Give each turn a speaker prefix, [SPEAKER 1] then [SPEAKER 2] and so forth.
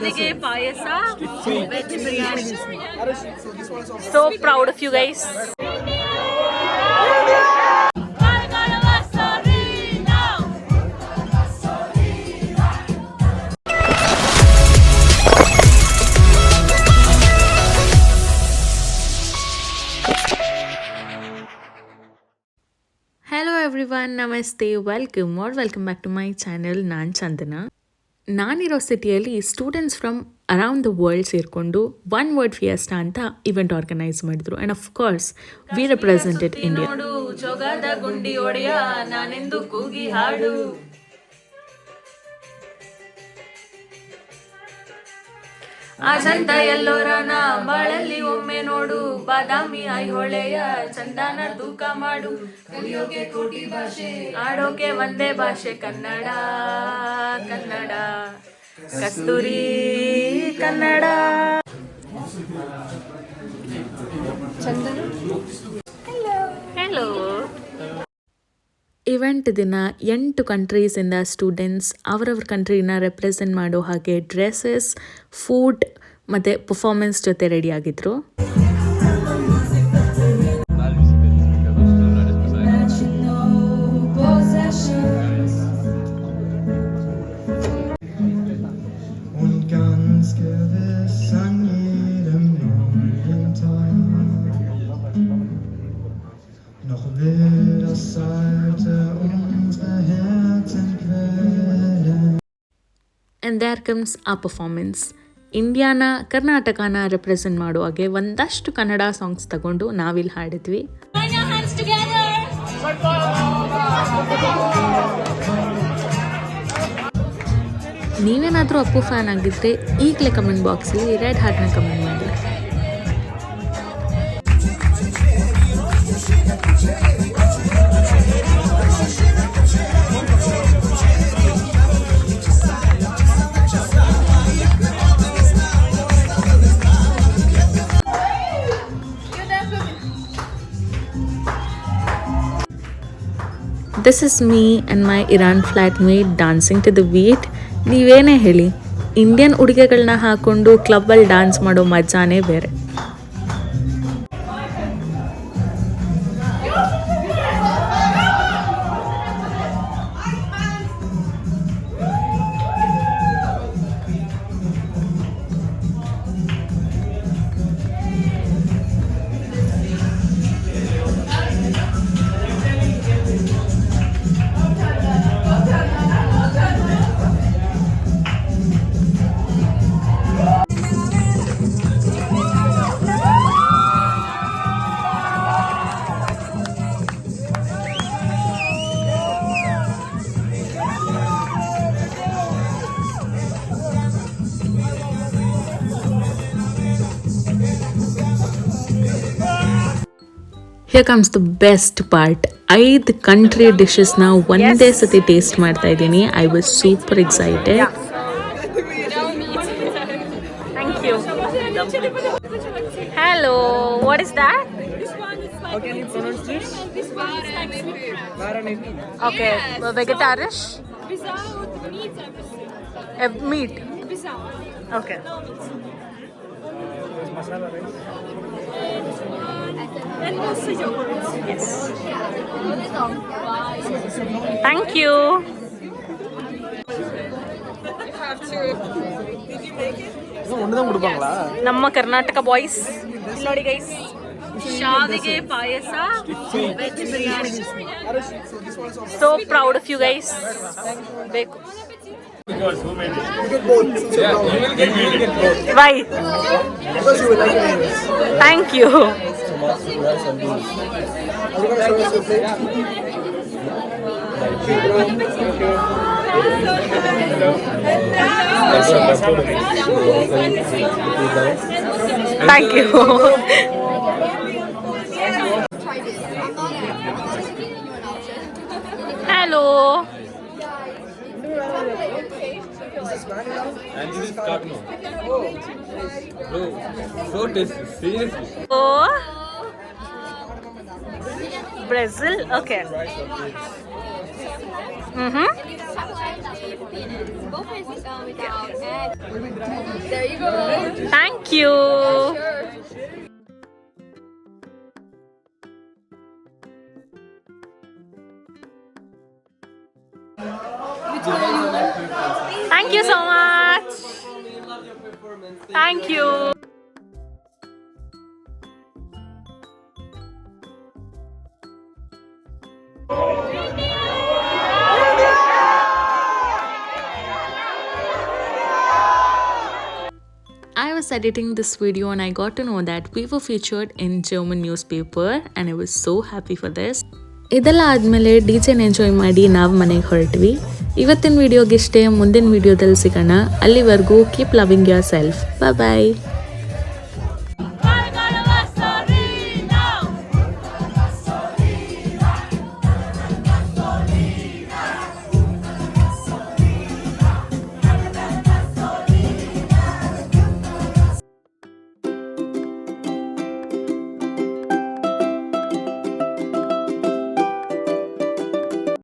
[SPEAKER 1] ಶಾವಿಗೆ ಪಾಯಸ, veg biryani. So proud of you guys. Hello everyone, namaste, welcome back to my channel. ನಾನು ಚಂದನ. ನಾನಿರೋ ಸಿಟಿಯಲ್ಲಿ students from around the world ಸೇರಿಕೊಂಡು One World Fiesta ಅಂತ event organise ಮಾಡಿದ್ರು. And of course we represented India. ಜೋಗದ ಗುಂಡಿ ಒಡೆಯ ನಾನೆಂದು ಕೂಗಿ ಹಾಡು. ಆಜಂತ ಎಲ್ಲೋರನ ಬಾಳಲ್ಲಿ ಒಮ್ಮೆ ನೋಡು, ಬಾದಾಮಿ ಐಹೊಳೆಯ ಚಂದನ ತೂಕ ಮಾಡು, ಕಲಿಯೋಕೆ ಕೋಟಿ ಭಾಷೆ, ಆಡೋಕೆ ಒಂದೇ ಭಾಷೆ ಕನ್ನಡ, ಕನ್ನಡ ಕಸ್ತೂರಿ ಕನ್ನಡ. ಹೆಲೋ. ಇವೆಂಟ್ ದಿನ 8 ಕಂಟ್ರೀಸಿಂದ ಸ್ಟೂಡೆಂಟ್ಸ್ ಅವರವ್ರ ಕಂಟ್ರಿನ ರೆಪ್ರೆಸೆಂಟ್ ಮಾಡೋ ಹಾಗೆ ಡ್ರೆಸ್ಸಸ್, ಫುಡ್ ಮತ್ತು ಪರ್ಫಾರ್ಮೆನ್ಸ್ ಜೊತೆ ರೆಡಿ ಆಗಿದ್ರು. And there comes our performance. ಇಂಡಿಯಾನ ಕರ್ನಾಟಕನ ರೆಪ್ರೆಸೆಂಟ್ ಮಾಡುವಾಗೆ ಒಂದಷ್ಟು ಕನ್ನಡ ಸಾಂಗ್ಸ್ ತಗೊಂಡು ನಾವಿಲ್ಲಿ ಹಾಡಿದ್ವಿ. ನೀವೇನಾದರೂ ಅಪ್ಪು ಫ್ಯಾನ್ ಆಗಿದ್ರೆ ಈಗಲೇ ಕಮೆಂಟ್ ಬಾಕ್ಸಲ್ಲಿ ರೆಡ್ ಹಾರ್ಟ್ನ ಕಮೆಂಟ್ ಮಾಡಿ. This is me and my Iran flatmate dancing to the beat. ನೀವೇನೇ ಹೇಳಿ, ಇಂಡಿಯನ್ ಉಡುಗೆಗಳನ್ನ ಹಾಕೊಂಡು ಕ್ಲಬ್ಬಲ್ಲಿ ಡ್ಯಾನ್ಸ್ ಮಾಡೋ ಮಜಾನೇ ಬೇರೆ. Here comes the best part. 5 country ಡಿಶಸ್ನ ಒಂದೇ ಸತಿ ಟೇಸ್ಟ್ ಮಾಡ್ತಾ ಇದ್ದೀನಿ. I was super excited. Thank you. Hello, what is that?
[SPEAKER 2] How can you pronounce this?
[SPEAKER 1] Okay, vegetarian?
[SPEAKER 3] Without meat.
[SPEAKER 1] Meat.
[SPEAKER 3] Without.
[SPEAKER 1] Okay.
[SPEAKER 2] Masala rice.
[SPEAKER 3] And also yogurt.
[SPEAKER 1] Yes. Thank you.
[SPEAKER 3] You have to. Did you make it?
[SPEAKER 2] ஒண்ணுதான் கொடுப்பாங்களா?
[SPEAKER 1] ನಮ್ಮ Karnataka boys ನೋಡಿ guys, ಶಾವಿಗೆ ಪಾಯಸ, veg biryani. So proud of you guys. ಬೇಕು.
[SPEAKER 2] Because who made it? You get both. Yeah, you will get both.
[SPEAKER 1] Why?
[SPEAKER 2] Because you will like it.
[SPEAKER 1] Thank you. Thank you. Hello.
[SPEAKER 4] And this is cartoon. Bro, so tasty, seriously.
[SPEAKER 1] Oh. Brazil? Okay. Mm-hmm.
[SPEAKER 5] mayonnaise. Both ways without egg. There you go.
[SPEAKER 1] Thank you.
[SPEAKER 5] Sure.
[SPEAKER 1] Thank you so much. Thank you. I was editing this video and I got to know that we were featured in German newspaper and I was so happy for this. ಇದೆಲ್ಲ ಆದಮೇಲೆ ಡಿಜೆನ enjoy ಮಾಡಿ ನಾವು ಮನೆಗೆ ಹೊರಟ್ವಿ. ಇವತ್ತಿನ ವಿಡಿಯೋಗಿಷ್ಟೇ, ಮುಂದಿನ ವಿಡಿಯೋದಲ್ಲಿ ಸಿಗೋಣ. ಅಲ್ಲಿವರೆಗೂ keep loving yourself. Bye ಬಾಯ್.